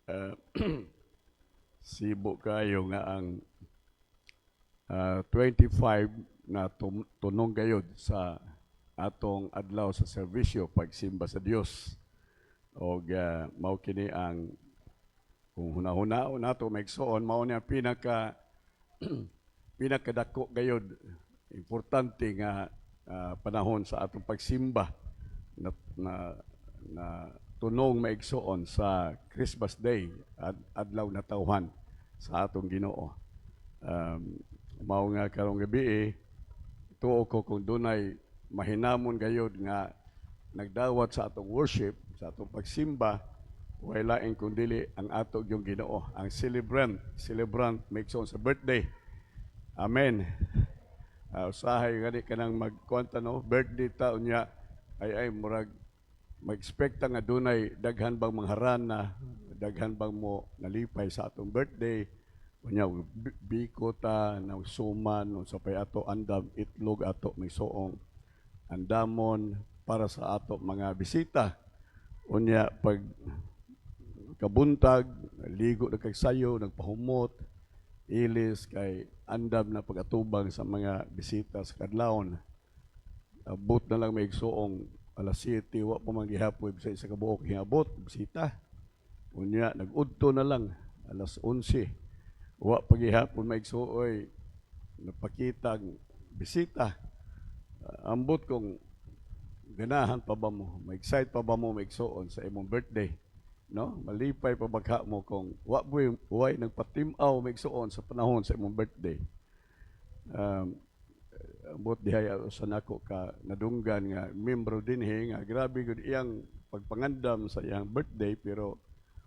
uh, sibo kayo nga ang 25 na tunong gayod sa atong adlaw sa serbisyo pagsimba sa Dios. O mao kini ang kung hunahunao nato maigsoon mao ni ang pinakadako gayod importante nga panahon sa atong pagsimba na na tunong maigsoon sa Christmas Day at adlaw na tawhan sa atong Ginoo. Mao nga karong gabi tuo ko kung dunay mahinamon gayod nga nagdawat sa atong worship, sa atong pagsimba, wala laing kundili ang ato yung Ginoo, ang celebrant maigsoon sa birthday. Amen. Usahay gani kanang magkwanta no, birthday taon niya ay murag mag-expect nga dunay daghan bang mangharan na daghan bang mo nalipay sa atong birthday. Kunya biko ta na suman sa pay ato andam itlog ato may soong andamon para sa ato mga bisita. Unya pag kabuntag ligo na kay sayo nagpahumot ilis kay andam na pagatubang sa mga bisita sa kadlawon. Abot na lang may igsoong alas 7 wa pa man gihapoy sa isa ka buok hingabot bisita. Unya nag-udto na lang alas 11 wa pa gihapon may igsuoy napakitang bisita. Ambot kung ganahan pa ba mo, ma-excite pa ba mo maigsoon sa imong birthday, no? Malipay pa bagha mo kung way nagpatimaw maigsoon sa panahon sa imong birthday. Ambot dihay sa nako ka nadunggan nga membro dinhi nga grabe gud iyang pagpangandam sa iyang birthday pero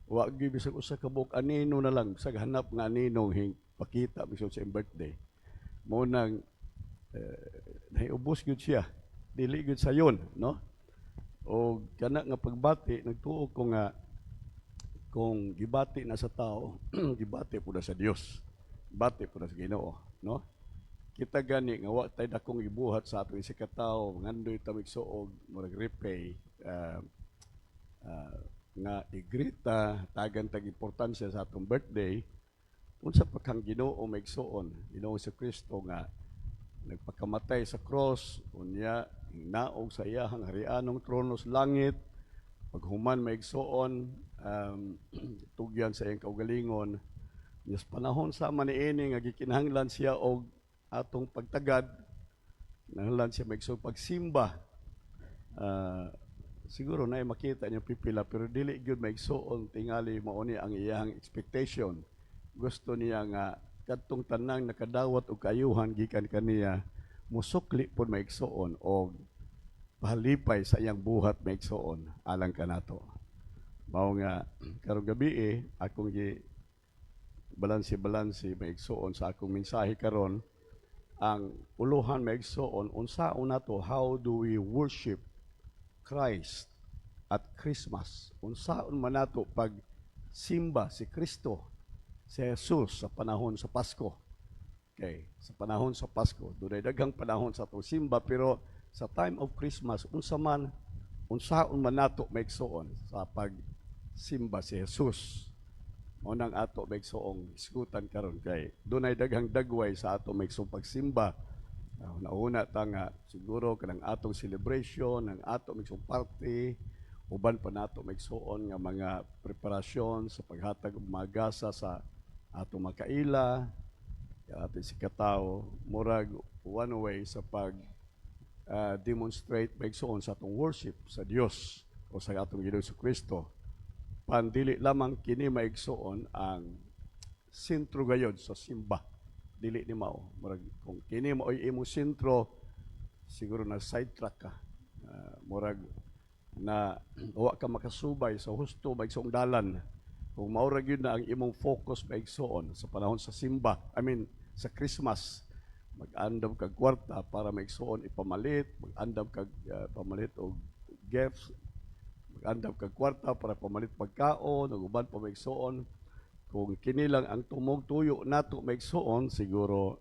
wa gyud bisag usa ka buok anino na lang bisag hanap nga aninong hing pakita bisag sa iyang birthday. Mo nang nahiubos gyud siya dili gyud sayon, no? O kana nga pagbati nagtuo ko nga kung gibati na sa tao gibati pud sa Dios, bati pud sa Ginoo, no? Kita gani nga wa tay dakong gibuhat sa ato isa ka tawo ngandoy ta migsuog murag repay nga igrita tagan tag importansya sa atong birthday unsa pa kang Ginoo maigsuon Ginoo sa Kristo nga nagpakamatay sa cross unya naog sa iyahang harianong trono sa langit paghuman maigsuon tugyan sa iyang kaugalingon yes panahon sa maniini nga gikinahanglan siya og atong pagtagad nanglan siya maigsuon pagsimba. Siguro na makita niyo pipila pero dili gyud maigsuon tingali mao ni ang iyang expectation. Gusto niya nga kadtong tanang nakadawat og kaayuhan gikan kaniya musukli pud maigsuon og pahalipay sa iyang buhat maigsuon alang kanato. Mao nga karong gabi akong balanse maigsuon sa akong mensahe karon ang uluhan maigsuon unsaon nato how do we worship Christ at Christmas. Unsaon man nato pag simba si Kristo, si Jesus sa panahon sa Pasko. Okay, sa panahon sa Pasko, dunay daghang panahon sa atong simba pero sa time of Christmas unsaon man nato maigsuon sa pag simba si Jesus. Mao nang ato maigsuong isgutan karon kay dunay daghang dagway sa ato maigsuong pagsimba. Nauna ta nga siguro kanang atong celebration, ang ato maigsuong party, uban pa nato maigsuon nga mga preparasyon sa paghatag og mga gasa sa atong makaila, ating sikataw, murag one way sa pag demonstrate maigsuon sa atong worship sa Dios o sa atong Ginoo sa Kristo. Pandili lamang kini maigsuon ang sentro gayod sa simba. Dili ni mao. Murag kung kini mao imong sentro, siguro na sidetrack ka. Murag na wa ka makasubay sa husto maigsuong dalan. Kung mao ra gyud na ang imong focus maigsuon sa panahon sa simba, sa Christmas, mag-andam kag kwarta para maigsuon ipamalit, mag-andam kag pamalit og gifts, mag-andam kag kwarta para pamalit pagkaon, ug uban pa maigsuon. Kung kini lang ang tumog-tuyo nato maigsuon, siguro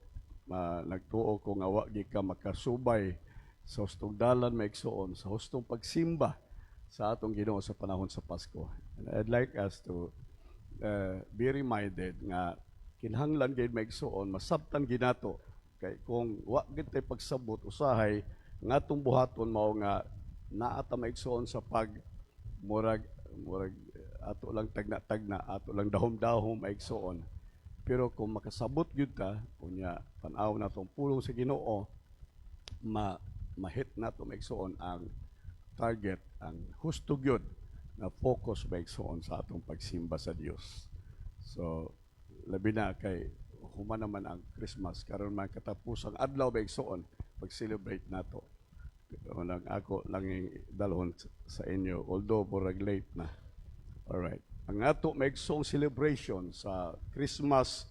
nagtuo ko nga wa gi ka makasubay sa hustong dalan maigsuon, sa hustong pagsimba sa atong Ginoo sa panahon sa Pasko. And I'd like us to be reminded nga kinahanglan gid maigsuon masabtan ginato kay kung wa gid tay pagsabot usahay nga atong buhaton mao nga naa ta maigsuon sa pag murag ato lang tagna-tagna ato lang dahom-dahom maigsuon. Pero kung makasabot gyud ta unya tan-aw natong pulong sa Ginoo ma-hit nato maigsuon ang target, ang husto gyud na focus maigsuon sa atong pagsimba sa Dios. So labi na kay human naman ang Christmas karon man katapusang adlaw maigsuon pag-celebrate nato. Unang ako lang dalhon sa inyo although murag late na. Alright. Ang ato maigsoong celebration sa Christmas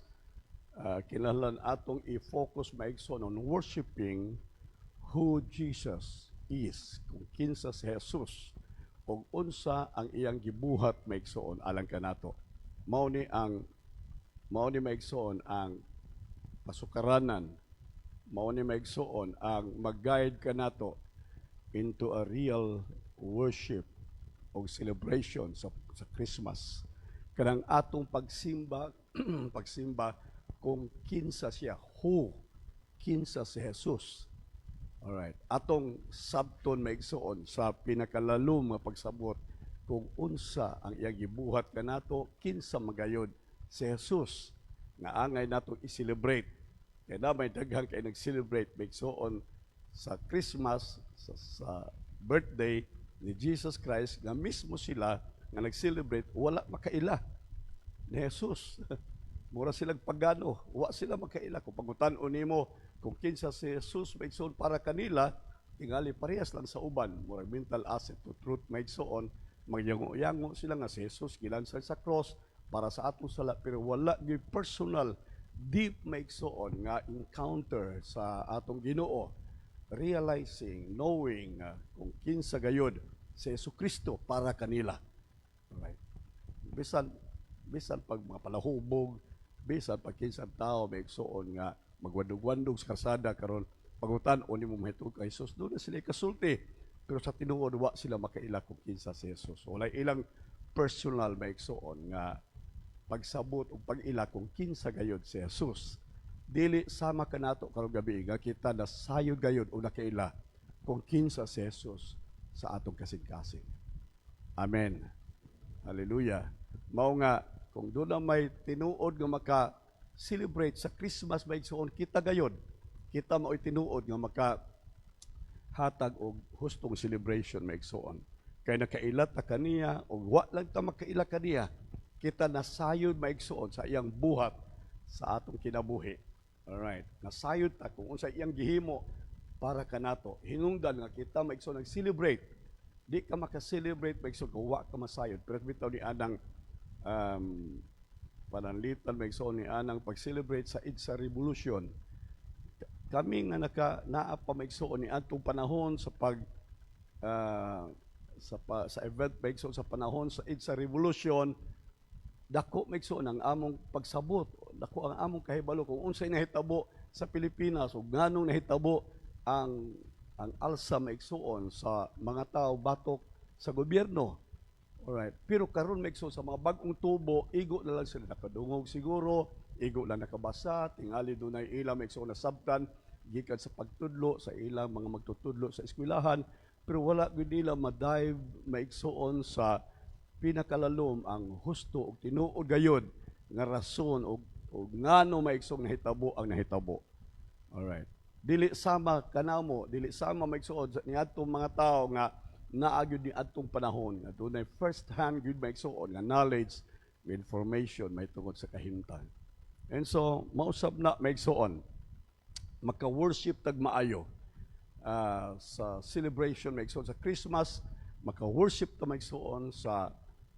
kinahanglan atong i-focus maigsoon on worshiping who Jesus is, kung kinsa si Jesus ug unsa ang iyang gibuhat maigsoon alang kanato. Mao ni maigsoon ang pasukaranan, mao ni maigsoon ang mag-guide kanato into a real worship o celebration sa Christmas. Kanang atong pagsimba pagsimba kung kinsa siya, kinsa si Jesus. Alright. Atong sabton maigsoon sa pinakalalom nga pagsabot kung unsa ang iyang gibuhat kanato, kinsa magayod si Jesus nga angay nato i-celebrate. Kaya na may daghang kay nag-celebrate maigsoon sa Christmas, sa birthday ni Jesus Christ, nga mismo sila nga nag-celebrate, wala makaila ni Jesus. Mura silang pagano, wa sila makaila. Kung pangutan-o nimo kung kinsa si Jesus maigsoon para kanila, tingali parehas lang sa uban. Mura mental asset to truth maigsoon, magyango-yango sila nga si Jesus gilansang sa cross para sa atong sala, pero wala gyud personal deep maigsoon nga encounter sa atong Ginoo, realizing, knowing kung kinsa gayud si Jesucristo para kanila. Right. Bisan pag mga palahubog, bisan pag kinsang tao maigsoon nga magwandog-wandog sa karsada karon pagutan o nimo mahitud kay Jesus, doon na sila kasulti. Pero sa tinuod wa sila makaila kung kinsa si Jesus. Walay ilang personal maigsoon nga pagsabot o pag-ila kung kinsa gayud si Jesus. Dili sama kanato karong gabi nga kita nasayod gayud o nakaila kung kinsa si Jesus sa atong kasing-kasing. Amen. Hallelujah. Mao nga kung doon na may tinuod nga maka-celebrate sa Christmas maigsoon kita gayud, kita mao'y tinuod nga maka-hatag og hustong celebration maigsoon. Kay nakailat ta kaniya o wa lang ta makaila kaniya, kita nasayod maigsoon sa iyang buhat sa atong kinabuhi. Alright. Nasayod ta kung unsa iyang gihimo para kanato. Hinungdan nga kita maigsoon nag-celebrate. Di ka maka-celebrate maigsoon kung wa ka masayod. Pero bitaw ni anang pananlitan maigsoon ni anang pag-celebrate sa EDSA Revolution. Kami nga naa pa maigsoon ni atong panahon sa sa event maigsoon sa panahon sa EDSA Revolution, dako maigsoon ang among pagsabot, dako ang among kahibalo kung unsay nahitabo sa Pilipinas ug nganong nahitabo ang alsa maigsoon sa mga tao batok sa gobyerno. Alright. Pero karon maigsoon sa mga bag-ong tubo, igo na lang sila nakadungog siguro, igo lang nakabasa, tingali dunay ilang maigsoon na sabtan gikan sa pagtudlo sa ilang mga magtutudlo sa eskwelahan, pero wala gid nila ma-dive maigsoon sa pinakalalom ang husto ug tinuod gayud nga rason ug ngano maigsoong nahitabo ang nahitabo. Alright. Dili sama kanamo, dili sama maigsoon niadtong mga tao nga naagyo ni adtong panahon nga dunay first hand gyud maigsoon nga knowledge, information may tungod sa kahimtang. And so mausab na maigsoon maka-worship tag maayo sa celebration maigsoon sa Christmas, maka-worship ta maigsoon sa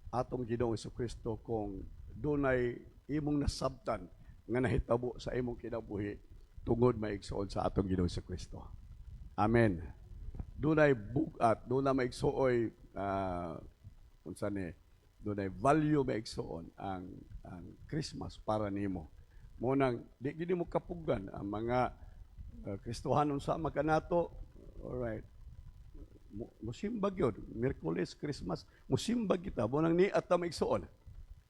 atong Ginoong Jesucristo kung dunay imong nasabtan nga nahitabo sa imong kinabuhi tungod maigsoon sa atong Ginoong Jesucristo. Amen. Dunay bugat, dunay maigsuoy unsa ni dunay value maigsuon ang Christmas para nimo. Mo nang di gid mo kapugan ang mga Kristohanon sa makanato. Alright. Musimbag yun. Miyerkules, Christmas, musimbag kita. Mo nang niat ta maigsuon.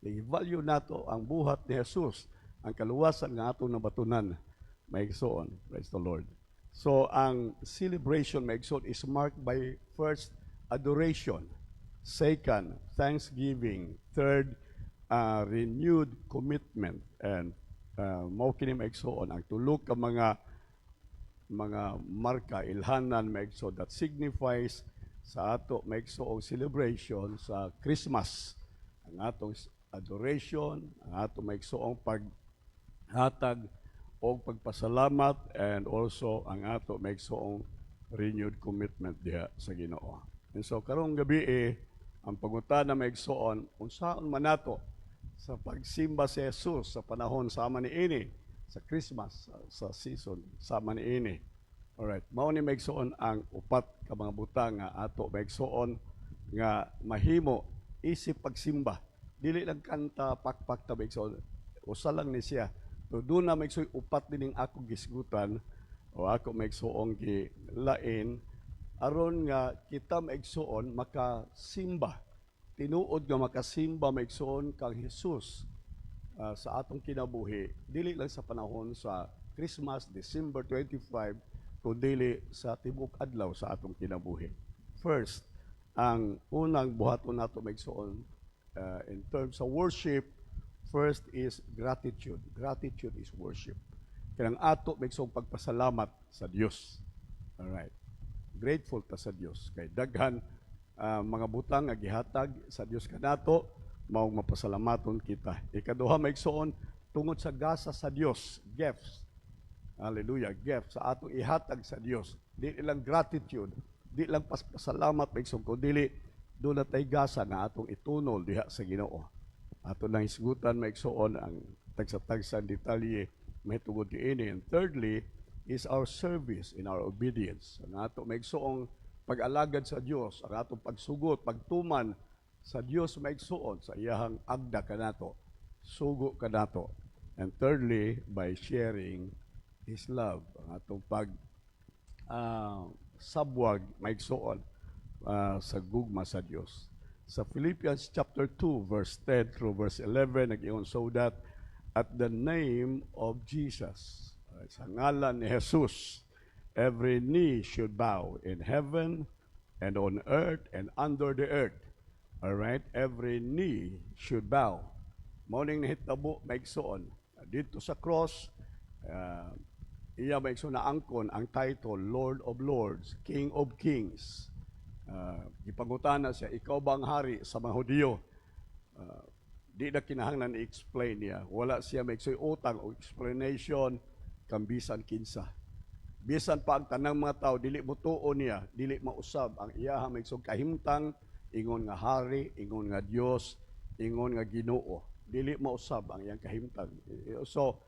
I-value nato ang buhat ni Jesus, ang kaluwasan nga atong nabatunan. Maigsoon, praise the Lord. So, ang celebration, maigsoon, is marked by first, adoration. Second, thanksgiving. Third, renewed commitment. And mao kini maigsoon ang tulo ka mga marka ilhanan maigsoon that signifies sa ato maigsoong celebration sa Christmas. Ang atong adoration, ang atong maigsoong paghatag o pagpasalamat, and also ang ato maigsoong renewed commitment diha sa Ginoo. And so karong gabi ang pangutana maigsoon unsaon man nato sa pagsimba si Jesus sa panahon sama ni ini sa Christmas sa season sama ni ini. Alright, mao ni maigsoon ang upat ka mga butang nga ato maigsoon nga mahimo isip pagsimba. Dili lang kanta pakpak ta maigsoon. Usa lang ni siya. So doon na maigsoon upat dining ako gisgutan o ako maigsoon gilain aron nga kita maigsoon makasimba. Tinuod nga makasimba maigsoon kang Jesus sa atong kinabuhi, dili lang sa panahon sa Christmas, December 25, kundi sa tibok adlaw sa atong kinabuhi. First, ang unang buhaton nato maigsoon in terms of worship, first is gratitude. Gratitude is worship. Kanang ato maigsoon pagpasalamat sa Dios. Alright. Grateful ta sa Dios kay daghan mga butang nga gihatag sa Dios kanato, mao mapasalamaton kita. Ikaduha maigsoon tungod sa gasa sa Dios, gifts. Hallelujah, gifts sa atong ihatag sa Dios. Di lang gratitude, di lang pasalamat maigsoon ko dili do na tay gasa nga atong itunol diha sa Ginoo. Ato nang isgutan maigsoon ang tagsa-tagsan detalye mahitungod kiini. And thirdly is our service in our obedience. Ang ato maigsoong pag-alagad sa Dios, ang atong pagsugot, pagtuman sa Dios maigsoon sa iyahang agda kanato, sugo kanato. And thirdly, by sharing His love, ang atong sabwag maigsoon sa gugma sa Dios. Sa Philippians chapter 2 verse 10 through verse 11 nag-ingon, so that at the name of Jesus, sa ngalan ni Jesus, every knee should bow in heaven and on earth and under the earth. All right? Every knee should bow. Morning nahitabo maigsoon. Dito sa cross, iya maigsoon na angkon ang title Lord of Lords, King of Kings. Ipangutana siya, ikaw ba ang hari sa mga Hudyo? Di na kinahanglan i-explain niya. Wala siya maigsoon utang o explanation kambisan kinsa. Bisan pa ang tanang mga tao, dili mo tuon niya, dili mausab ang iyaha maigsoong kahimtang, ingon nga hari, ingon nga Dios, ingon nga Ginoo. Dili mausab ang iyang kahimtang. So,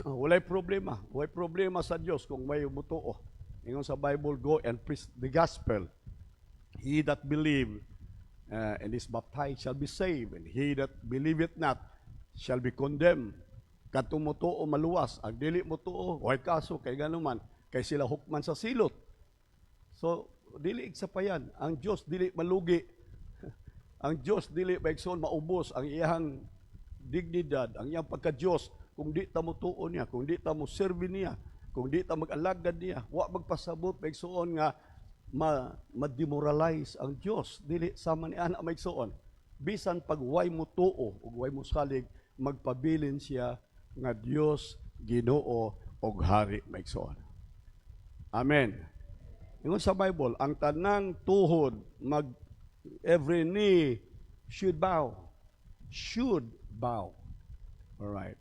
walay problema. Walay problema sa Dios kung may mutuo. Ingon sa Bible, go and preach the gospel. He that believe and is baptized shall be saved, and he that believeth not shall be condemned. Katong mutuo maluwas, ang dili mutuo, way kaso kay ganuman, kay sila hukman sa silot. So, dili igsapayan. Ang Diyos dili malugi. Ang Diyos dili maigsoon maubos ang iyang dignidad, ang iyang pagka-Diyos, kung di ta mo tuon niya, kung di ta mo serve niya, kung di ta mag-alagad niya, wa magpasabot maigsoon nga ma-demoralize ang Diyos. Dili sama ni ana maigsoon. Bisan pag way mo tuo ug way mo salig, magpabilin siya nga Dios, Ginoo ug hari maigsoon. Amen. Ingon sa Bible, ang tanang tuhod, every knee should bow. Should bow. Alright.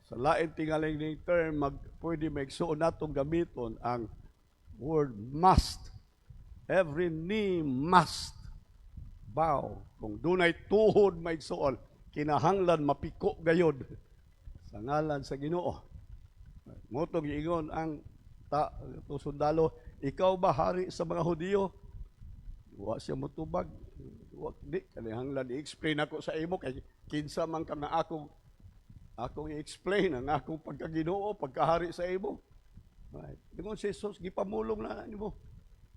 Sa lain tingaling ng term, pwede maigsoon natong gamiton ang word must. Every knee must bow. Kung dunay tuhod maigsoon, kinahanglan mapiko gayod sa ngalan sa Ginoo. Motong giingon ang sundalo, ikaw ba hari sa mga Hudyo? Wa siya motubag. Di kinahanglan i-explain ako sa imo kay kinsa man ka na akong i-explain ang akong pagkaginoo, pagkahari sa imo. Right. Ingon si Jesus, gipamulong na nimo.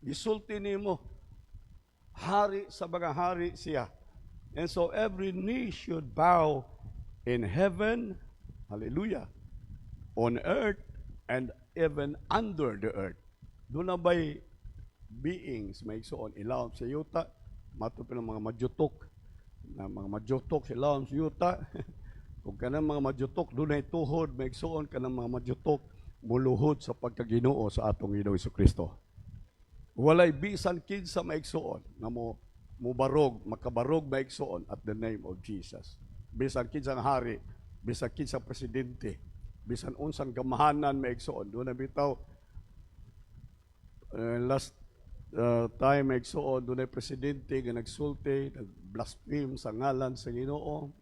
Gisulti nimo. Hari sa mga hari siya. And so every knee should bow in heaven, hallelujah, on earth, and even under the earth. Doon na ba'y beings may igsoon ilawom sa yuta, matupin ng mga majutok, na mga majutok ilawom sa yuta. Kung kanang mga majutok, doon ay tuhod, may igsoon ka ng mga majutok, muluhod sa pagkaginoo sa atong Ginoong Jesucristo. Walay bisan kinsa maigsoon nga mubarog, makabarog maigsoon at the name of Jesus. Bisan kinsang hari, bisan kinsang presidente, bisan unsang gamahanan maigsoon. Doon na bitaw, last time maigsoon, doon ay presidente nga nagsulti, nagblaspheme sa ngalan sa Ginoo.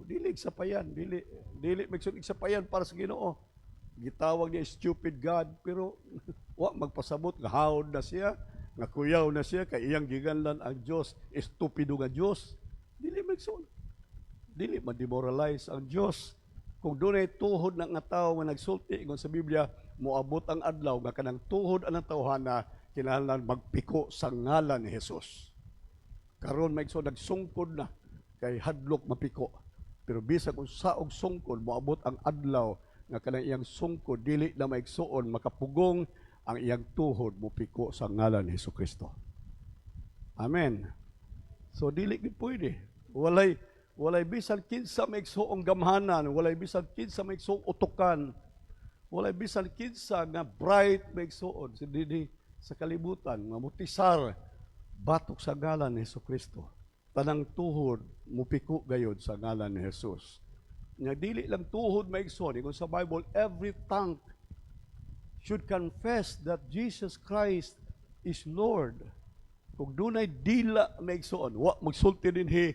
Dili sapayan, dili maigsoon sapayan para sa Ginoo. Gitawag niya stupid God, pero wa magpasabot nga hawd na siya, nga kuyaw na siya kay iyang giganlan ang Dios, estupido nga Dios. Dili maigsoon. Dili ma-demoralize ang Dios. Kung dunay tuhod na nga tawo nga nagsulti ingon sa Biblia, moabot ang adlaw nga kanang tuhod anang tawhana kinahanglan magpiko sa ngalan ni Hesus. Karon maigsoon nagsungkod na kay hadlok mapiko. Pero bisag kung saog sungkod moabot ang adlaw nga kanang iyang sungkod dili na maigsoon makapugong ang iyang tuhod mupiko sa ngalan ni Hesukristo. Amen. So dili gid pwede. Walay bisan kinsa maigsoong gamhanan, walay bisan kinsa maigsoong utukan, walay bisan kinsa nga bright maigsoon sa kalibutan nga mutisar batok sa ngalan ni Hesukristo. Tanang tuhod mupiko gayud sa ngalan ni Jesus. Nga dili lang tuhod maigsoon, ingon sa Bible, every tongue should confess that Jesus Christ is Lord. Kung dunay dila maigsoon, wa magsulti dinhi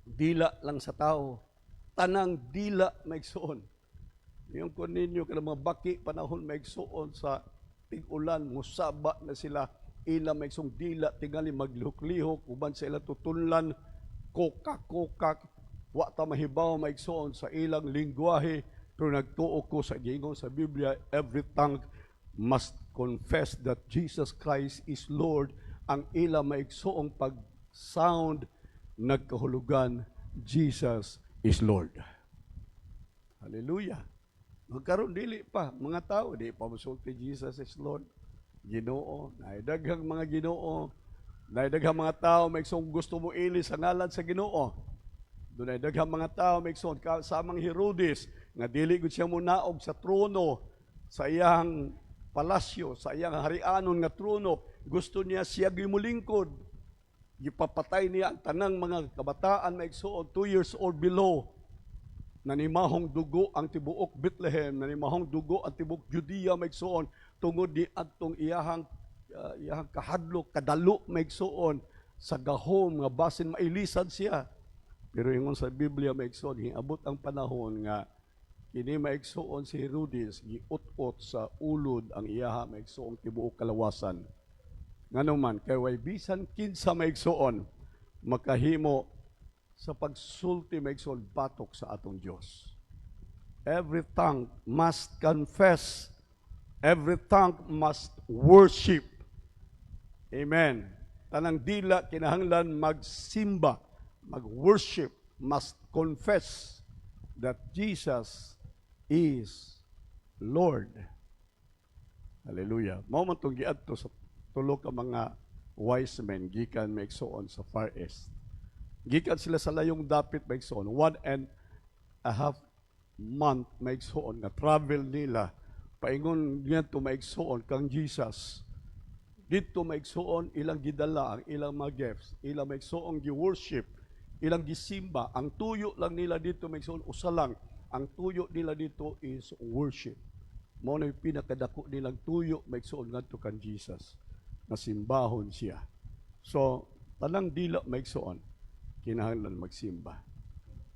dila lang sa tao. Tanang dila maigsoon. Yung kun ninyo kanang mga baki panahon maigsoon sa tig-ulan, musaba na sila, ila maigsoong dila tingali maglihok-lihok uban sa ilang tutunlan, kokak-kokak, wa ta mahibaw maigsoon sa ilang lingwahe. Pero nagtuo ko sa gingon sa Biblia, every tongue must confess that Jesus Christ is Lord. Ang ila maigsoong pag-sound, nagkahulugan, Jesus is Lord. Hallelujah. Magkaroon dili pa, mga tao, di pa masulti Jesus is Lord. Ginoo, naidaghang mga Ginoo, naidaghang mga tao, maigsoong gusto mo ili sa ngalan sa Ginoo. Doon ay daghang mga tao maigsoon samang Herodes nga dili gud siya munaog sa trono sa iyang palasyo, sa iyang harianon nga trono, gusto niya siya gimulingkod. Gipapatay niya ang tanang mga kabataan maigsoon 2 years old below. Nanimahong dugo ang tibuok Bethlehem, nanimahong dugo ang tibuok Judea maigsoon tungod di adtong iyahang kahadlok kadalo maigsoon sa gahom nga basin mailisan siya. Pero ingon sa Biblia maigsoon, hiabot ang panahon nga kini maigsoon si Herodes, giut-ot sa ulod ang iyaha maigsoong tibuok kalawasan. Nganuman, kay way bisan kinsa maigsoon, makahimo sa pagsulti maigsoon batok sa atong Dios. Every tongue must confess, every tongue must worship. Amen. Tanang dila kinahanglan magsimba, mag-worship, must confess that Jesus is Lord. Hallelujah. Mao man tong giadto sa tulo ka mga wise men gikan maigsoon sa Far East. Gikan sila sa layong dapit maigsoon, 1.5 month maigsoon nga travel nila paingon ngadto maigsoon kang Jesus. Dito maigsoon ilang gidala ang ilang mga gifts, ilang maigsoon gi-worship, ilang gisimba. Ang tuyo lang nila dito maigsoon usa lang. Ang tuyo nila dito is worship. Mao na pinakadako nilang tuyo maigsoon ngadto kan Jesus. Nasimbahon siya. So tanang dila maigsoon kinahanglan magsimba.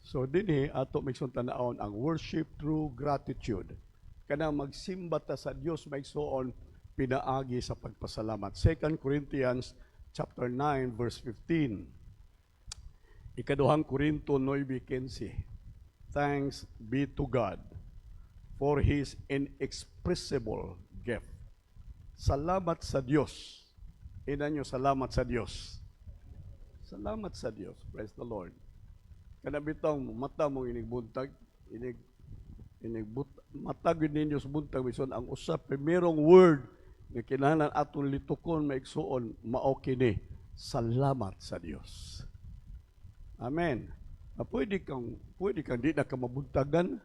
So dinhi ato maigsoon tan-awon ang worship through gratitude. Kanang magsimba ta sa Dios maigsoon pinaagi sa pagpasalamat. 2 Corinthians chapter 9 verse 15. Ikaduhang Korinto 9:15. Thanks be to God for His inexpressible gift. Salamat sa Diyos. Ina nyo, salamat sa Diyos. Salamat sa Dios. Praise the Lord. Kanabitang mata mong inigbuntag, matag ninyo sa buntag bison ang usap primerong word nga kinahanglan atong litukon maigsuon mao kini. Salamat sa Dios. Amen. Pwede kang di na ka mabuntagan,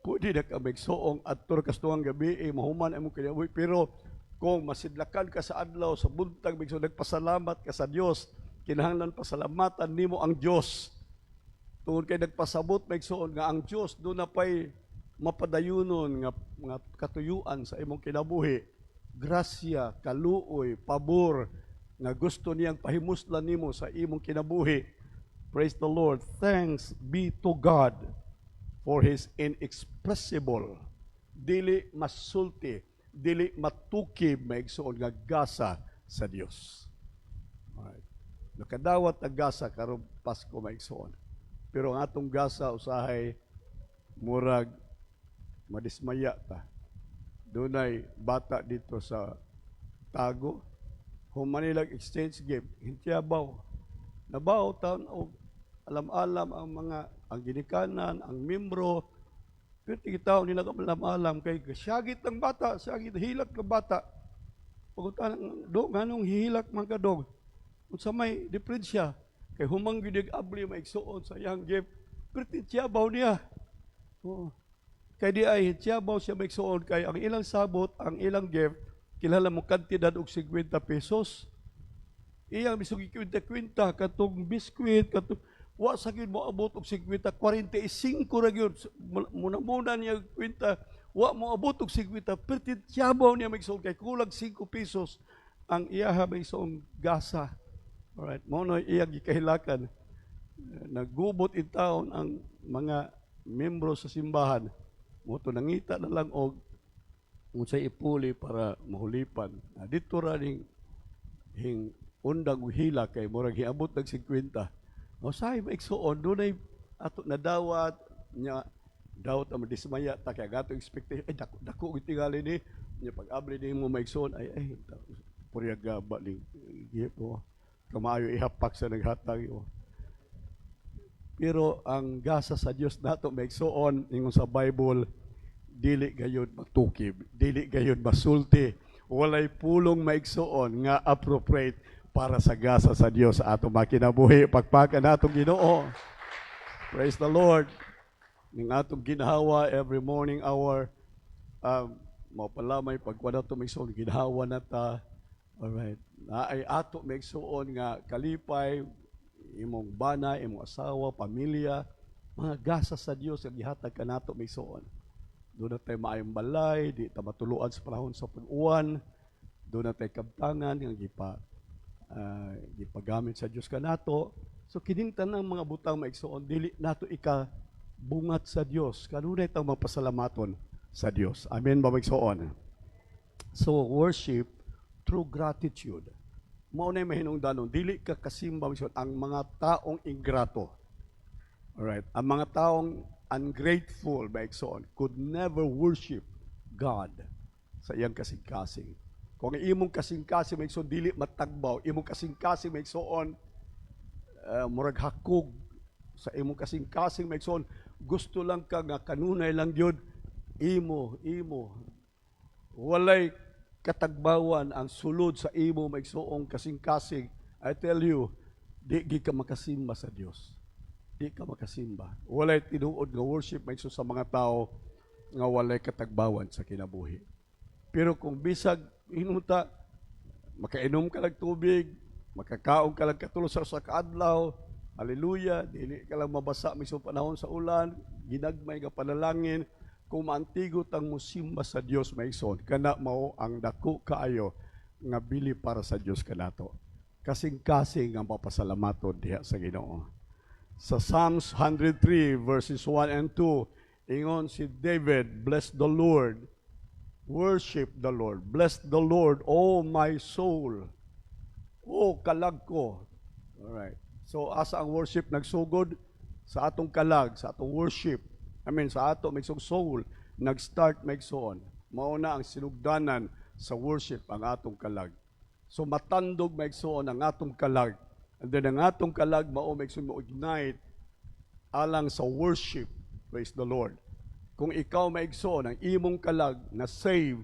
pwede na ka maigsuong adtor kastuang gabi mahuman imong kinabuhi, pero kung masidlakan ka sa adlaw sa buntag maigsuon nagpasalamat ka sa Dios, kinahanglan pasalamatan nimo ang Dios. Tungod kay nagpasabot maigsuon nga ang Dios do na pay mapadayunon nga katuyuan sa imong kinabuhi, grasya, kaluoy, pabor nga gusto niyang pahimuslan nimo sa imong kinabuhi. Praise the Lord. Thanks be to God for His inexpressible, dili masulti, dili matukib maigsuon nga gasa sa Dios. Alright. Nakadawat ang gasa karong Pasko maigsuon. Pero ang atong gasa usahay murag madismaya ta. Dunay bata dito sa Tago, humanilag exchange game, hintiyabaw. Nabaw taon og alam-alam ang ginikanan, ang membro, pero tigitaw nila alam-alam kay syagit ng bata, syagit hilak ng bata. Pagunta ng dog, anong hihilak man ka dog? Unsa may diferensya? Kay humang gidig abli maigsuon sa iyang gift, pero tiyabaw niya. Oo. Kay di ay tiyabaw siya maigsuon kay ang ilang sabot, ang ilang gift, kilala mo kantidad og 50 pesos. Iyang bisog kwinta-kwinta katong biskwit, katong wa sa gyud mo abot og 50, 45 ra gyud. Muna niya kwinta, wa mo abot og 50, pero tiyabaw niya maigsuon kay kulag 5 pesos ang iyaha maigsuon gasa. Alright, mo no iyang gikahilakan. Naggubot in taon ang mga membro sa simbahan. Mo to nangita na lang og unsay ipuli para mahulipan. Dito ra ning undang hila kay murag hiabot ng 50. O say maigsuon dunay ato nadawat nya dawat ang dismaya ta kay gato expectation ay dako tingali ni nya pag-abli ni mo maigsuon ay puryaga ba ning gipo. Kamayo ihapak sa naghatag. Pero ang gasa sa Dios nato maigsuon ingon sa Bible, dili gayud matukib, dili gayud masulti, walay pulong maigsuon nga appropriate para sa gasa sa Dios sa atong makinabuhi. Pagpakan natong Ginoo. Praise the Lord. Ning atong ginhawa every morning hour, mapalamay pagkuha nato maigsuon ginhawa na ta. Alright. Ay ato maigsuon nga kalipay, imong bana, imong asawa, pamilya, mga gasa sa Dios ang gihatag kanato maigsuon. Doon na tayo maayong balay, di ta matuluan sa panahon sa pag-uwan, doon na tayo kabtangan, yung gipagamit sa Dios kanato. So kinintan ng mga butang maigsuon, dili nato bungat sa Dios. Kanunay tayo mapasalamaton sa Dios. Amen ba maigsuon? So worship through gratitude. Mao na mahinungdanon, dili ka kasimba ang mga taong ingrato. Alright, ang mga taong ungrateful maigsoon could never worship God sa iyang kasing-kasing. Kung imong kasing-kasing maigsoon dili matagbaw, imong kasing-kasing maigsoon murag hakog sa imong kasing-kasing maigsoon gusto lang ka nga kanunay lang gyud imo walay katagbawan ang sulod sa imo maigsuong kasing-kasing. I tell you, di ka makasimba sa Dios. Di ka makasimba. Walay tinuod nga worship maigsuon sa mga tao nga walay katagbawan sa kinabuhi. Pero kung bisag hinuta, makainom ka lang tubig, makakaon ka lang katulo sa kaadlaw, hallelujah, dili ka lang mabasa maigsuong panahon sa ulan, ginagmay nga panalangin, kung maantigot ang musimba sa Dios maigsoon, kana mao ang dako kaayo nga bili para sa Dios kanato. Kasing-kasing ang papasalamaton diha sa Ginoo. Sa Psalms 103 verses 1 and 2, ingon si David, bless the Lord, worship the Lord, bless the Lord, O my soul, O kalag ko. Alright. So asa ang worship nagsugod? Sa atong kalag, sa atong worship. Sa ato may soul, nag-start maigsoon. Mao na ang sinugdanan sa worship ang atong kalag. So matandog maigsoon ang atong kalag And then ang atong kalag mao maigsoon mo ignite alang sa worship. Praise the Lord. Kung ikaw maigsoon ang imong kalag na save,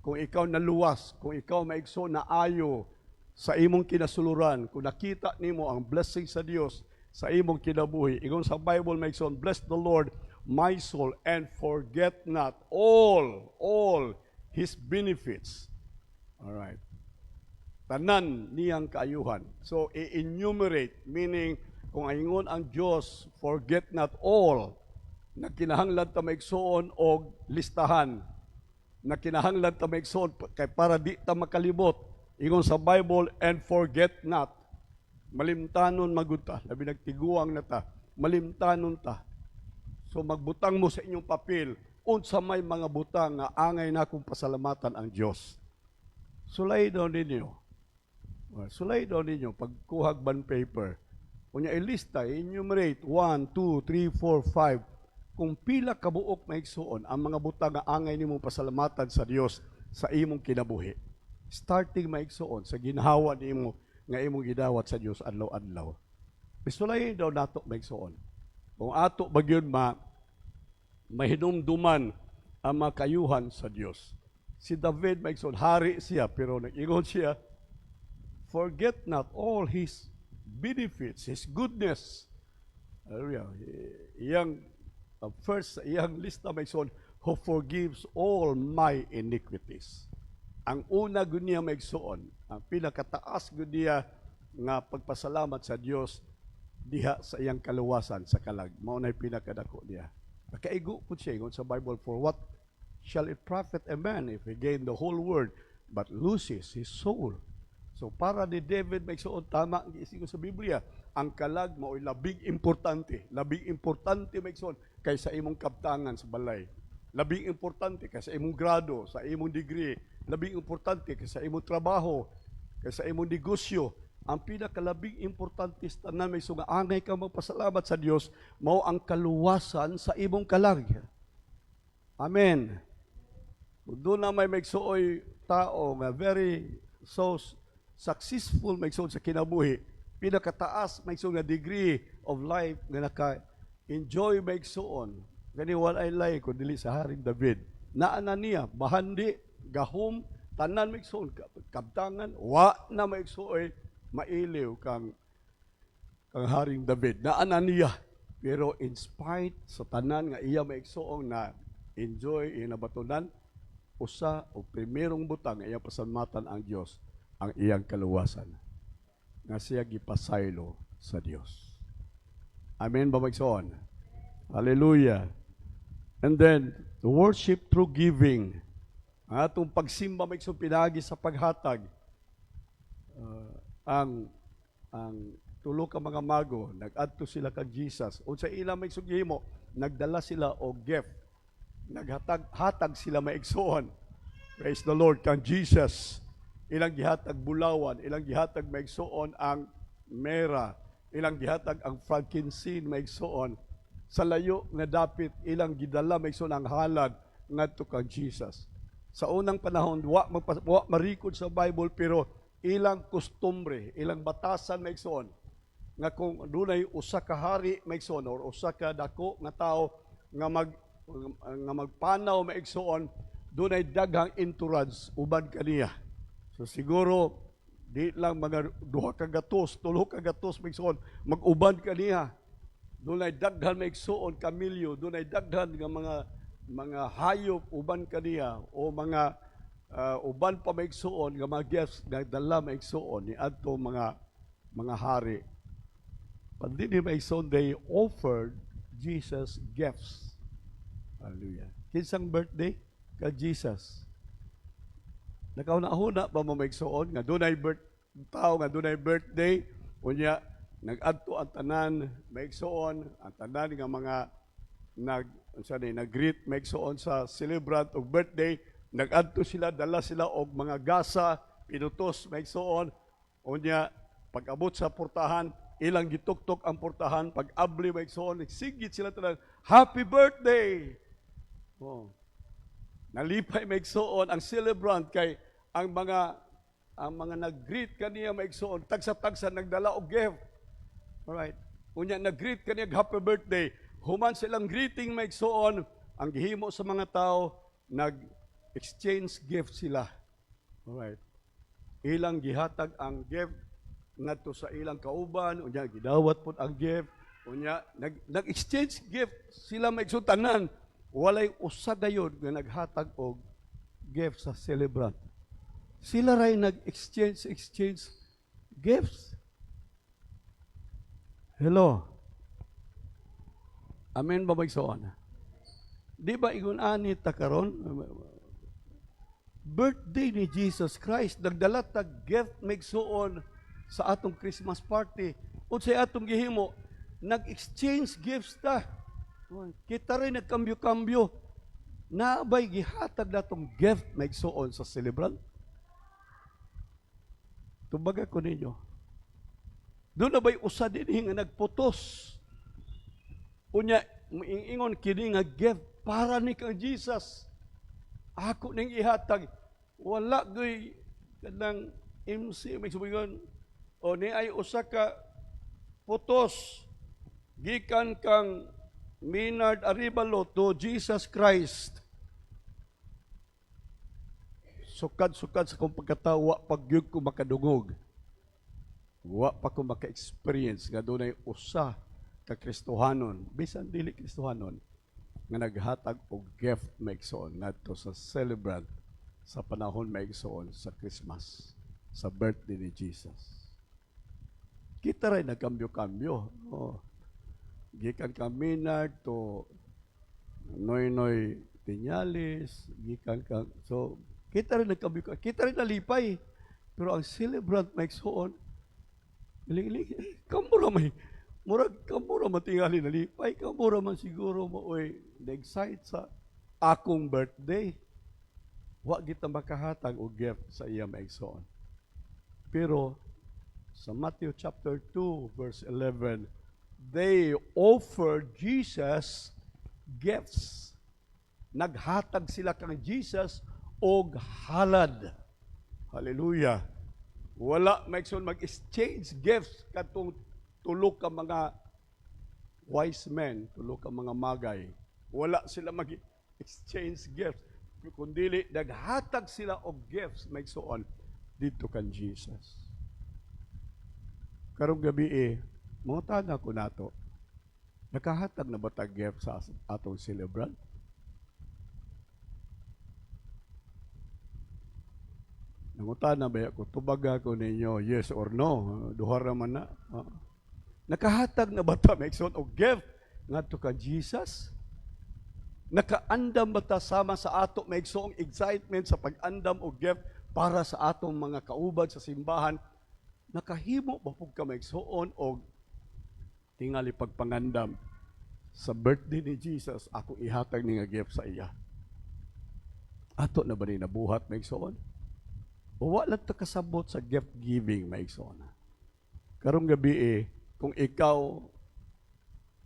kung ikaw naluwas, kung ikaw maigsoon na ayo sa imong kinasuluran, kung nakita nimo ang blessing sa Dios sa imong kinabuhi, ingon sa Bible maigsoon, bless the Lord my soul and forget not all His benefits. All right. Tanan niyang kaayuhan. So, i-enumerate, meaning, kung ayngon ang Diyos, forget not all, na kinahanglan ta maigsoon og listahan, na kinahanglan ta maigsoon kay para di ta makalibot. Ingon sa Bible, and forget not. Malimtanon magunta, labi nagtiguang na ta, malimtanon ta. So, magbutang mo sa inyong papel, unsa may mga butang nga angay na kong pasalamatan ang Diyos. Sulay daw ninyo. Sulay daw ninyo, pagkuhag bond paper. Kung niya ilista, enumerate, 1, 2, 3, 4, 5. Kung pila kabuok maigsuon, ang mga butang nga angay nimong pasalamatan sa Dios sa imong kinabuhi. Starting maigsuon, sa ginhawa nimo nga imong gidawat sa Dios adlaw-adlaw. Sulay daw nato maigsuon. Kung ato bagyon mahinumduman ang makayuhan sa Dios. Si David maigsoon, hari siya, pero nag-ingon siya, forget not all His benefits, His goodness. Hallelujah. Iyang lista maigsoon, who forgives all my iniquities. Ang una gud niya maigsoon, ang pinakataas gud niya nga pagpasalamat sa Dios diha sa iyang kaluwasan sa kalag. Mao nay pinakadako niya. Nakaigo po siya sa Bible, for what shall it profit a man if he gain the whole world but loses his soul? So para ni David maigsuon, tama ang giisig sa Biblia, ang kalag mao'y labing importante maigsuon kaysa imong kabtangan sa balay. Labing importante kaysa imong grado, sa imong degree. Labing importante kaysa imong trabaho, kaysa imong negosyo. Ang pinakalabing importante sa tanan may nga angay ka magpasalamat sa Dios, mao ang kaluwasan sa imong kalag. Amen. Doon na may maigsuoy tao nga very successful maigsuon sa kinabuhi, pinakataas maigsuon nga degree of life nga naka-enjoy maigsuon. Gani walay lay ko dili sa Haring David. Naana niya bahandi, gahom, tanan maigsuon, kabtangan, wa na maigsuoy mailiw kang Haring David. Naana niya. Pero in spite sa tanan nga iya maigsuon na enjoy inabatunan, usa o primerong butang iya pasalamatan ang Dios ang iyang kaluwasan nga siya gipasaylo sa Dios. Amen ba maigsoon? Hallelujah. And then the worship through giving. Ang atong pagsimba maigsoon pinagi sa paghatag. Ang tulo ka mga mago nag-adto sila kag Jesus. Unsa ila maigsoon gihimo, nagdala sila og gift. Naghatag sila maigsoon. Praise the Lord kang Jesus. Ilang gihatag bulawan, ilang gihatag maigsoon ang mera, ilang gihatag ang frankincense maigsoon. Sa layo nga dapit ilang gidala maigsoon ang halad ngadto kang Jesus. Sa unang panahon wa marikod sa Bible, pero ilang kustombre, ilang batasan maigsoon nga kung dunay usa ka hari maigsoon or usa ka dako nga tao nga magpanaw maigsoon, dunay daghang entourage uban kaniya. So siguro di lang mga 2 ka gatos, 3 ka gatos maigsoon, mag-uban kaniya. Dunay daghan maigsoon kamilyo, dunay daghan nga mga hayop uban kaniya, o mga uban pa maigsoon nga mga gifts nga dala maigsoon ni adto mga hari. But dili maigsoon, they offered Jesus gifts. Hallelujah. Kinsang birthday ka Jesus. Nakauna-una ba mo maigsoon nga dunay tao nga dunay birthday, unya nag-adto ang tanan maigsoon, ang tanan nga mga nag-greet maigsoon sa celebrant og birthday, nag-adto sila, dala sila og mga gasa, pinutos maigsoon, unya pag-abot sa portahan, ilang gituktok ang portahan, pag-abli maigsoon, sigit sila tanan, happy birthday! Oh. Nalipay maigsoon ang celebrant kay ang mga ang mga nag-greet kaniya maigsoon, tagsa-tagsa nagdala og gift. Alright. Unya nag-greet kaniya happy birthday. Human silang greeting maigsoon, ang gihimo sa mga tao, nag-exchange gift sila. Alright. Ilang gihatag ang gift ngadto sa ilang kauban, unya gidawat pud ang gift, unya nag-exchange gift sila maigsoon tanan. Walay usa dayon nga naghatag og gift sa celebrant. Sila ray nag-exchange gifts. Hello. Amen ba maigsoon? Di ba ingon ani ta karon? Birthday ni Jesus Christ, nagdala tag gift maigsoon sa atong Christmas party. Unsay atong gihimo? Nag-exchange gifts ta. Kita rin nagkambyo-kambyo. Naabay gihatag natong gift maigsoon sa celebrant. Tubaga ko ninyo. Doon na ba'y usa din nga nagputos. Unya, ingon kini nga gift para ni kang Jesus. Ako ning ihatag. Wala goy kanang MC may sumigon. O ni ay usa ka putos gikan kang Minard Arevalo to Jesus Christ. Sukad-sukad sa kong pagkatawa, pagyug ko makadungog. Wa pa ko maka-experience nga doon ay usa ka Kristohanon, bisan dili Kristohanon, nga naghatag og gift maigsoon ngadto sa celebrant sa panahon maigsoon sa Christmas, sa birthday ni Jesus. Kita rin nagkambyo-kambyo. Oh. Gikan ka Minard to Noy Tinyales, gikan ka, so kita rin nagkambyo, kita rin nalipay. Pero ang celebrant maigsoon, kamura may, murag kamura matingali nalipay, kamura man siguro mo, oy, na-excite sa akong birthday. Wa kita makahatag o gift sa iya maigsoon. Pero sa Matthew chapter 2, verse 11, they offered Jesus gifts. Naghatag sila kang Jesus og halad. Hallelujah. Wala maigsoon mag-exchange gifts katong tulo ka mga wise men, tulo ka mga magay. Wala sila mag-exchange gifts. Kundili naghatag sila og gifts maigsoon dito kan Jesus. Karong gabi mangutana ko nato, nakahatag na ba tag gift sa atong celebrant? Nangutana ba ako, tubaga ko ninyo, yes or no? Duha raman na. Nakahatag na ba ta maigsoon og gift ngadto ka Jesus? Nakaandam ba ta sama sa ato maigsoong excitement sa pag-andam og gift para sa atong mga kaubad sa simbahan? Nakahimo ba pug ka maigsoon og tingali pagpangandam sa birthday ni Jesus, ako ihatag ni nga gift sa iya? Ato na ba ni nabuhat maigsoon? O wala ta kasabot sa gift giving maigsoon? Karong gabi kung ikaw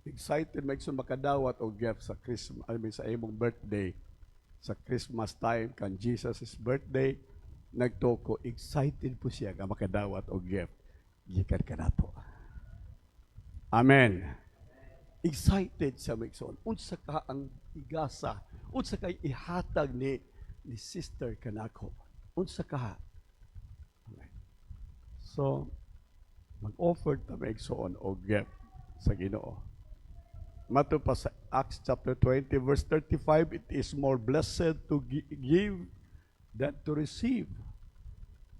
excited maigsoon makadawat og gift sa Christmas, sa imong birthday, sa Christmas time kan Jesus' birthday, nagtoko excited po siya nga makadawat og gift gikan kanato. Amen. Excited siya maigsoon. Unsa ka ang igasa, unsa kay ihatag ni sister kanako. Unsa ka? Okay. So mag-offer ta maigsoon og gift sa Ginoo. Mato pa sa Acts chapter 20 verse 35, it is more blessed to give than to receive.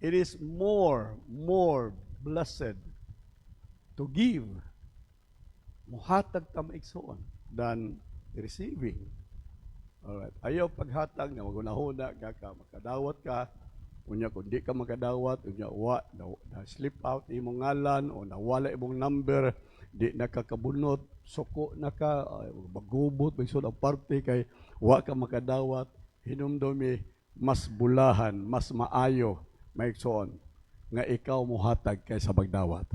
It is more blessed to give, muhatag ta maigsoon, than receiving. Alright. Ayaw paghatag na magunahuna ka makadawat ka, unya kung di ka makadawat, unya na slip out imong ngalan o nawala imong number, di nakakabunot, suko na ka, magubot, maigsoon ang parte kay wa ka makadawat, hinumdumi, mas bulahan, mas maayo, maigsoon, nga ikaw muhatag kaysa magdawat.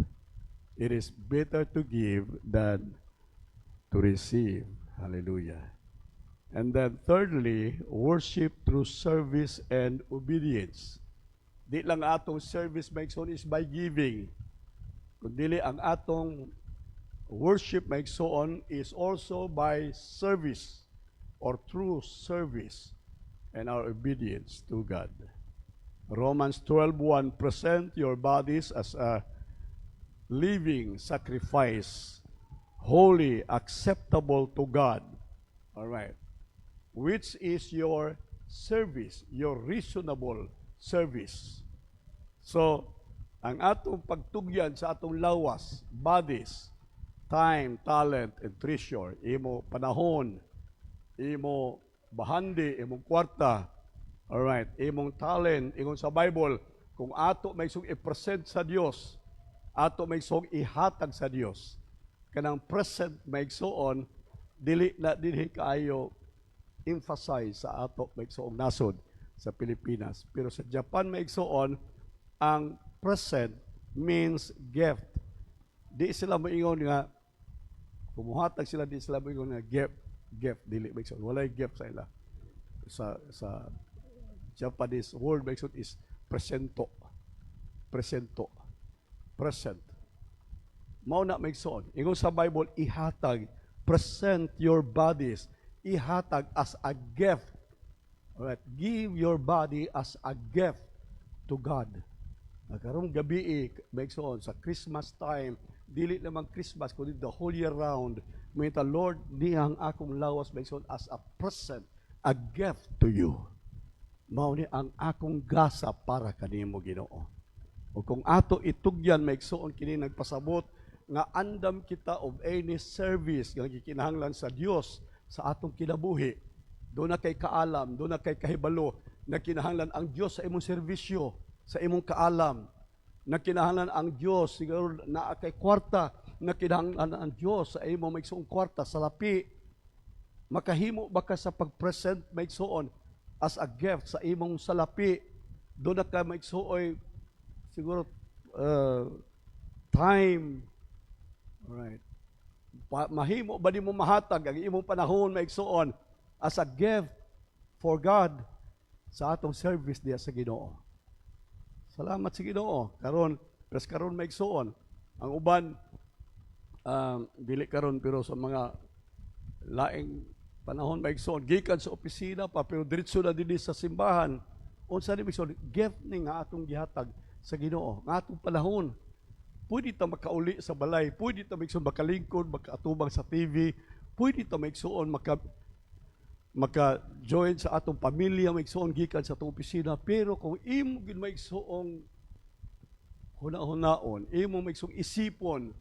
It is better to give than to receive. Hallelujah. And then thirdly, worship through service and obedience. Di lang atong service maigsoon is by giving. Kundi ang atong worship maigsoon is also by service or through service and our obedience to God. Romans 12:1, present your bodies as a living sacrifice, holy, acceptable to God. All right. Which is your service, your reasonable service. So, ang atong pagtugyan sa atong lawas, bodies, time, talent, and treasure, imo panahon, imo bahandi, imong kwarta, alright, imong talent, ingon sa Bible, kung ato may isong i-present sa Dios, ato may isong ihatag sa Dios, kanang present may igsoon, dili na dinhi kaayo emphasize sa ato may igsoong nasod sa Pilipinas. Pero sa Japan may igsoon, ang present means gift. Di sila moingon nga, kumuhatag sila, di sila moingon nga gift, dili may igsoon. Walay gift sa ila. Sa Japanese word may igsoon is presento. Present. Mao na may igsoon. Ingon sa Bible, ihatag, present your bodies, ihatag as a gift. Alright, give your body as a gift to God. Karong gabi maigsoon sa Christmas time, dili lamang Christmas kundi the whole year round. May ta Lord, niyang akong lawas maigsoon as a present, a gift to you. Mao ni ang akong gasa para kanimo Ginoo. O kung ato itugyan maigsoon kini nagpasabot nga andam kita of any service nga gikinahanglan sa Dios sa atong kinabuhi. Doon na kay kaalam, doon na kay kahibalo, na kinahanglan ang Diyos sa imong serbisyo, sa imong kaalam, na kinahanglan ang Diyos, siguro na kay kwarta, na kinahanglan ang Diyos sa imong maigsoong kwarta, sa lapi. Makahimo ba ka sa pag-present maigsoon as a gift sa imong salapi? Doon na ka maigsuoy, siguro, time. Alright. Mahimo ba di mo mahatag ang imong panahon maigsuon as a gift for God sa atong service diya sa Ginoo. Salamat sa Ginoo. Karon maigsuon. Ang uban dili karon pero sa mga laing panahon maigsuon gikan sa opisina pa pero diretso na dinhi sa simbahan. Unsa ni maigsuon gift ni nga atong gihatag sa Ginoo nga atong panahon. Pwede ta makauli sa balay, pwede ta maigsuon makalingkod, makaatubang sa TV, pwede ta maigsuon maka-join sa atong pamilya, maigsuon gikan sa atong opisina, pero kung imo gid maigsuong huna-hunaon, imo maigsuong isipon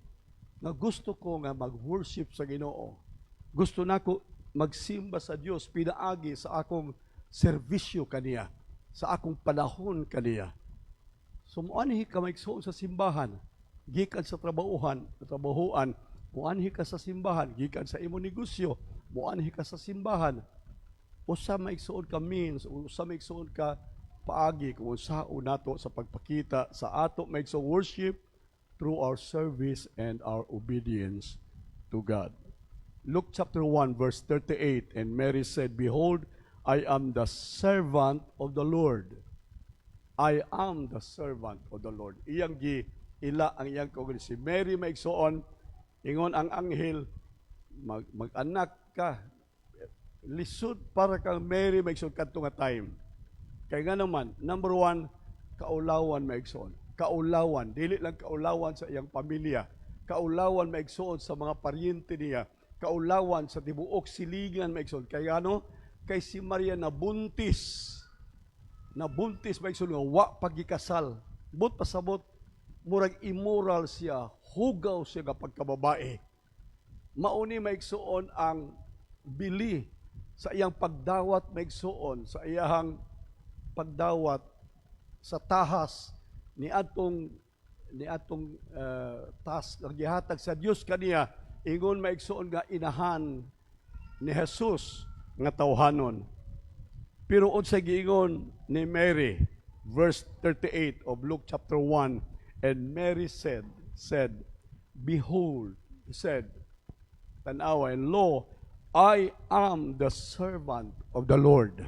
nga gusto ko nga mag-worship sa Ginoo. Gusto nako magsimba sa Dios pinaagi sa akong serbisyo kaniya, sa akong panahon kaniya. So muanhi ka maigsuon sa simbahan, gikan sa trabahuan, muanhi ka sa simbahan, gikan sa imo negosyo, muanhi ka sa simbahan. Usa maigsuon ka means, usa maigsuon ka paagi kung unsaon nato sa pagpakita sa ato maigsuong worship through our service and our obedience to God. Luke chapter 1 verse 38, and Mary said, behold, I am the servant of the Lord. I am the servant of the Lord. Iyang ila ang iyang kaugalingon. Si Mary maigsuon, ingon ang anghel, mag-anak ka, lisod para kang Mary maigsuon kadto nga time. Kaya nga naman, number one, kaulawan maigsuon. Kaulawan, dili lang kaulawan sa iyang pamilya. Kaulawan maigsuon sa mga paryente niya. Kaulawan sa tibuok silingan maigsuon. Kaya ano? Kay si Maria nabuntis maigsuon nga wa pagikasal. But pasabot, murag immoral siya, hugaw siya nga pagkababae. Mauni maigsuon ang bili sa iyang pagdawat maigsuon, sa iyang pagdawat sa tahas ni atong tahas ang gihatag sa Dios kaniya, ingon maigsuon nga inahan ni Jesus nga tawhanon. Pero unsay giingon ni Mary, verse 38 of Luke chapter 1, and Mary said, behold, he said, tanawa, and lo, I am the servant of the Lord.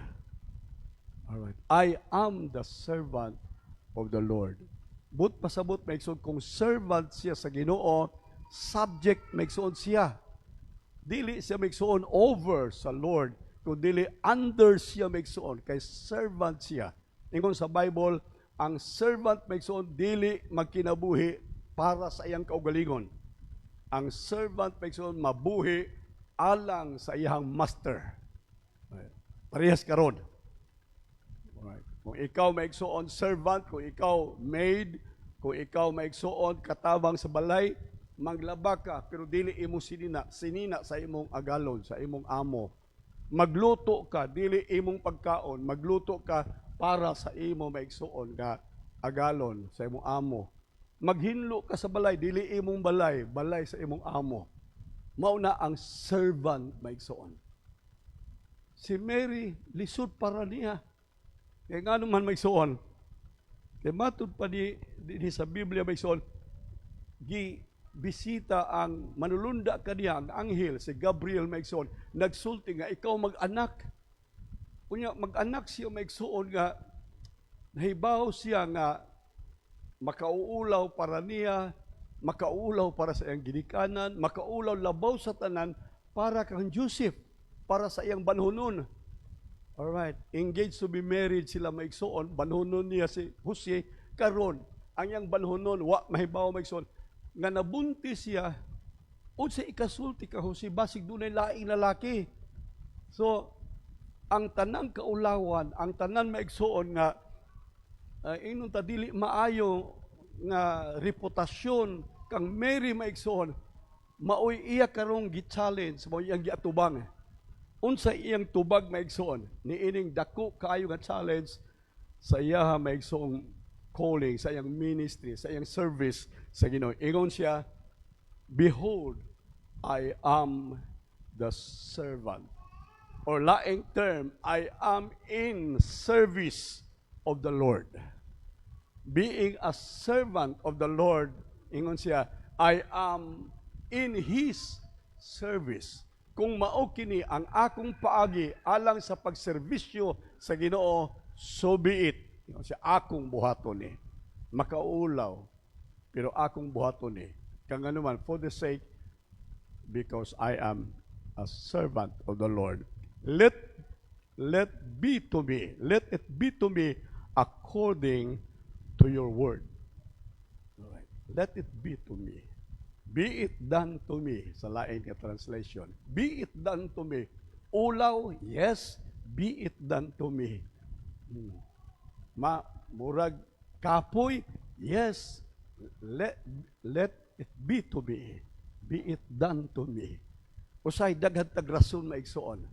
All right. I am the servant of the Lord. But pasabot maigsoon kung servant siya sa Ginoo, subject maigsoon siya. Dili siya maigsoon over sa Lord, kung dili under siya maigsoon, kay servant siya. Ingon sa Bible, ang servant maigsoon dili magkinabuhi para sa iyang kaugalingon. Ang servant maigsoon mabuhi alang sa iyang master. Parehas karon. Alright. Kung ikaw maigsoon servant, kung ikaw maid, kung ikaw maigsoon katabang sa balay, maglaba ka, pero dili imo sinina sa imong agalon, sa imong amo. Magluto ka, dili imong pagkaon, magluto ka para sa imo maigsoon nga agalon, sa imong amo. Maghinlo ka sa balay, dili imong balay, balay sa imong amo. Mauna ang servant maigsoon. Si Mary, lisod para niya. Kaya nga naman maigsoon. Kaya matod pa di sa Biblia maigsoon, bisita ang manulunda kaniya, ang anghel, si Gabriel maigsoon, nagsulti nga, ikaw mag-anak. Kunya, mag-anak siya maigsoon nga, nahibaw siya nga, makauulaw para niya, makauulaw para sa iyang ginikanan, makauulaw labaw sa tanan, para kang Joseph, para sa iyang banhunon. Alright, engaged to be married sila maigsoon, banhunon niya si Jose, karon ang iyang banhunon, mahibaw maigsoon, nga nabuntis siya, unsa ikasulti ka Jose, basig dunay laing lalaki. So, ang tanang kaulawan, ang tanan maigsoon nga, inong tadili maayo nga reputasyon kang Mary maigsoon, maoy iya karong gi-challenge, maoy iyang giatubang. Unsa iyang tubag maigsoon, niining dako kaayo nga challenge sa iya maigsoong calling, sa iyang ministry, sa iyang service sa Ginoo. Ingon siya, behold, I am the servant. Or laing term, I am in service of the Lord. Being a servant of the Lord, ingon siya, I am in His service. Kung mao kini ang akong paagi alang sa pagserbisyo sa Ginoo, so be it. Ingon siya, akong buhaton ni. Makaulaw, pero akong buhaton ni. Kang anuman, for the sake, because I am a servant of the Lord. Let be to me, let it be to me according to your word. Alright. Let it be to me. Be it done to me, sa lain ka translation. Be it done to me. Ulaw, yes, be it done to me. Murag kapoy, yes, let it be to me. Be it done to me. Usay daghan tag rason maigsoon.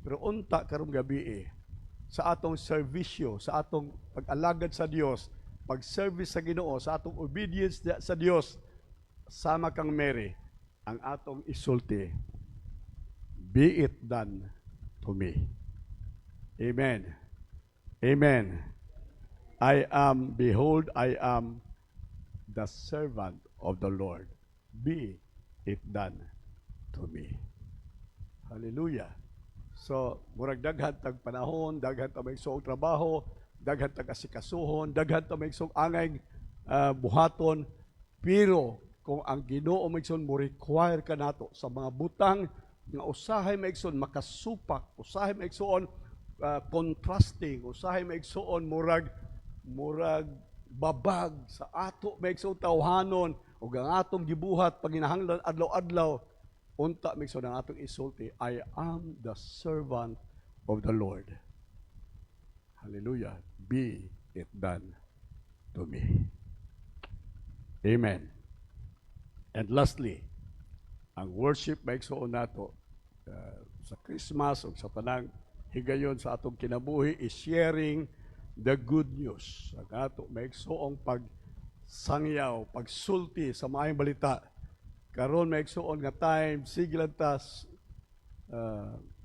Pero unta karong gabi sa atong serbisyo, sa atong pag-alagad sa Dios, pag-service sa Ginoo, sa atong obedience sa Dios, sama kang Mary, ang atong isulti, be it done to me. Amen. Amen. Behold, I am the servant of the Lord. Be it done to me. Hallelujah. So, murag daghan tag panahon, daghan ta may isog trabaho, daghan tag asikasuhon, daghan ta may isog angay buhaton, pero kung ang Ginoo maigsoon mo require ka nato sa mga butang nga usahay maigsoon makasupak, usahay maigsoon contrasting, usahay maigsoon murag babag sa ato maigsoon tawhanon ug ang atong gibuhat paginahanglan adlaw-adlaw, unta maigsoon ang atong isulti, I am the servant of the Lord. Hallelujah. Be it done to me. Amen. And lastly, ang worship maigsoon nato sa Christmas o sa tanang higayon sa atong kinabuhi is sharing the good news. Ang ato maigsoong pagsangyaw, pagsulti sa maayong balita. Karon maigsoon nga time, sige lang tas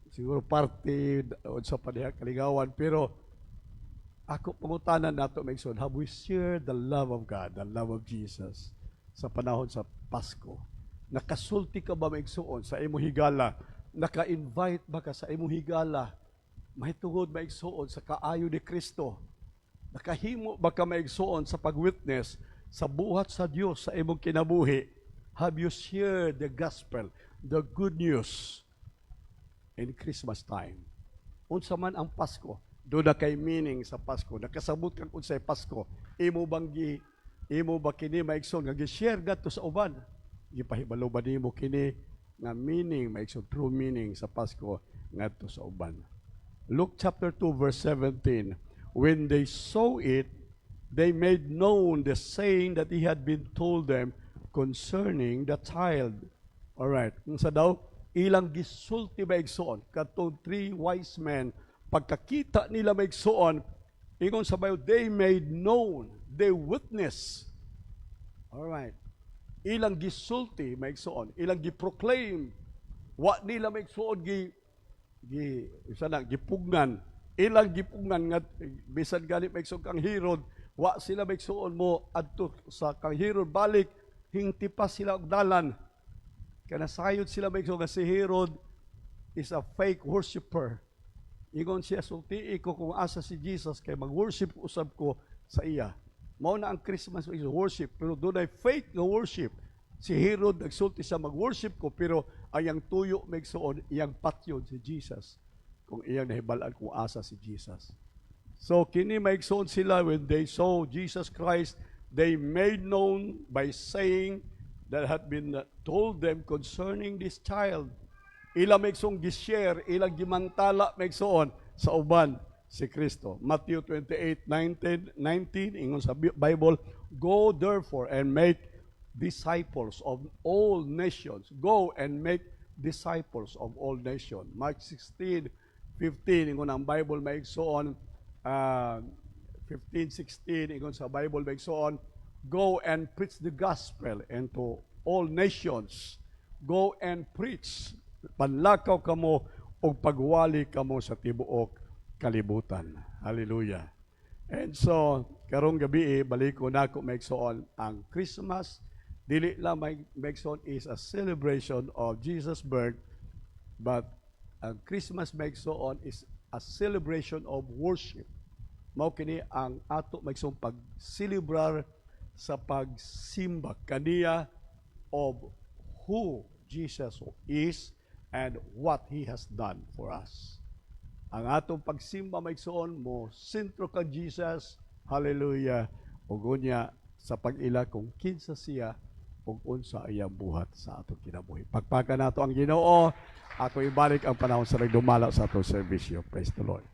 siguro party o sa paniha kaligawan, pero ako pangutanan nato maigsoon, have we shared the love of God, the love of Jesus sa panahon sa Pasko? Nakasulti ka ba maigsoon sa imong higala? Naka-invite ba ka sa imong higala? Mahitungod maigsoon sa kaayo ni Kristo. Nakahimo ba ka maigsuon sa pag-witness sa buhat sa Dios sa imong kinabuhi? Have you shared the gospel, the good news in Christmas time? Unsa man ang Pasko, do na kay meaning sa Pasko. Nakasabot kang unsay Pasko. Imo ba kini maigsoon nga gi-share gadto sa uban? Gipahibalo ba nimo kini nga meaning, maigsoon true meaning sa Pasko ngadto sa uban? Luke chapter 2 verse 17. When they saw it, they made known the saying that he had been told them concerning the child. Alright, kung sa daw, ilang gisulti maigsoon, katong 3 wise men, pagkakita nila maigsoon, ingon sa Bible, they made known, they witness. Alright, ilang gisulti maigsoon, ilang giproclaim, wa nila maigsoon gipugnan, ilang gipugnan nga bisan gani maigsoon kang Herod, wa sila maigsoon mo adto sa kang Herod balik, hingtipas sila og dalan. Kanasayod sila maigsoon nga si Herod is a fake worshipper. Ingon siya, sultii ko kung asa si Jesus kay mag-worship usab ko sa iya. Mao na ang Christmas is worship, pero doon ay fake nga worship. Si Herod nagsulti siya mag-worship ko, pero ayang tuyo maigsoon iyang patyon si Jesus. Kung iyang nahibalaan kung asa si Jesus. So kini maigsoon sila when they saw Jesus Christ, they made known by saying that had been told them concerning this child. Ilang maigsoon gi-share, ilang gimantala maigsoon sa uban si Kristo. Matthew 28:19 ingon sa Bible, go therefore and make disciples of all nations. Go and make disciples of all nations. Mark 16:15 ingon ang Bible maigsoon, 15:16 ingon sa Bible maigsoon, go and preach the gospel into all nations. Go and preach. Panlakaw kamo o pagwali kamo sa tibuok kalibutan. Hallelujah. And so, karong gabi, balik ko na ako maigsoon ang Christmas. Dili lang maigsoon is a celebration of Jesus' birth, but ang Christmas maigsoon is a celebration of worship. Mao kini ang ato maigsoon pag-celebrar sa pagsimba kaniya of who Jesus is and what He has done for us. Ang atong pagsimba maigsoon mo sentro kang Jesus, hallelujah, ug unya sa pag-ila kung kinsa siya ug unsa iyang buhat sa atong kinabuhi. Pagpakan nato ang Ginoo, ato ibalik ang panahon sa nagdumala sa atong serbisyo. Praise the Lord.